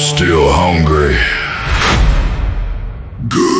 still hungry. Good.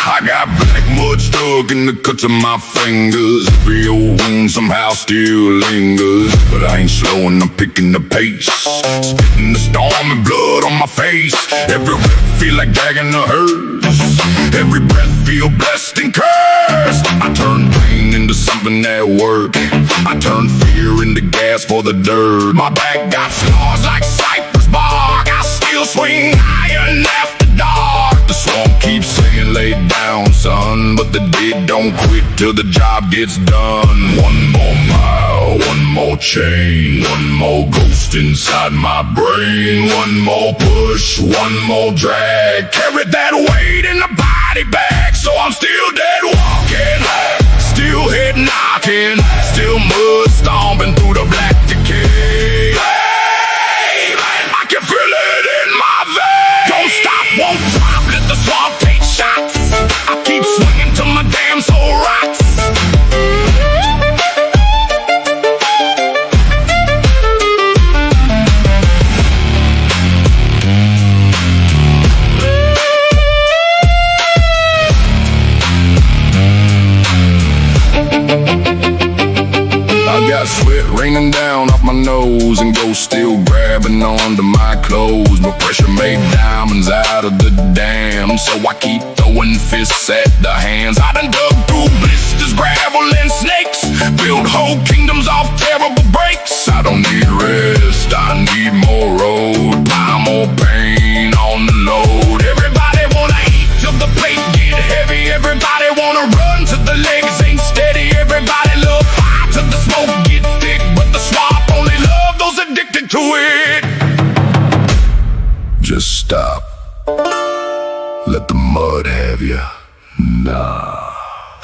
I got black mud stuck in the cuts of my fingers. Every old wound somehow still lingers. But I ain't slowing, I'm picking the pace. Spitting the storm and blood on my face. Every breath feel like dragging a hearse. Every breath feel blessed and cursed. I turn pain into something that work. I turn fear into gas for the dirt. My back got scars like cypress bark. I still swing iron after dark. The swamp keeps saying lay down, son, but the dead don't quit till the job gets done. One more mile, one more chain, one more ghost inside my brain. One more push, one more drag. Carry that weight in the body bag, so I'm still dead walking, still head knocking, still mud stomping through the black decay. I can feel it in my veins. Don't stop, won't drop, let the swamp take shots. I keep swinging till my damn soul rots. I got sweat raining down off my nose and ghosts still grabbing onto my clothes. But pressure made diamonds out of the dam, so I keep throwing fists at the hands. I done dug through blisters, gravel and snakes, built whole kingdoms off terrible breaks. I don't need rest, I need more road, pile more pain on the load. Everybody wanna eat till the plate get heavy. Everybody wanna run till the legs ain't steady. Everybody love fire till the smoke get thick, but the swamp only love those addicted to it. Just stop, let the mud have you. Nah,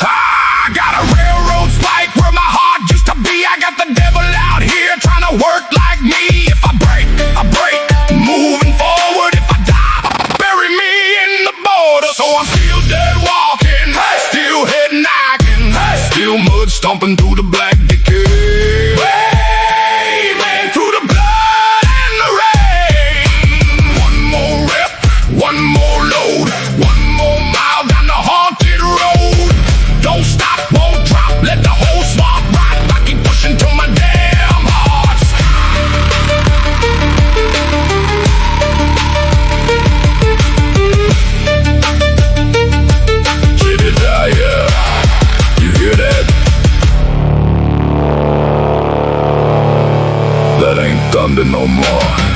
I got a railroad spike where my heart used to be. I got the devil out here trying to work like me. If I break, I break, moving forward. If I die, bury me in the border. So I'm still dead walking, still head knocking, still mud stomping through the black decay. Waving through the blood and the rain. One more rep, one more load, one more mile down the haunted road. Don't stop, won't drop, let the whole swamp rock. I keep pushing till my damn heart stops. Jedediah, you hear that? That ain't thunder no more.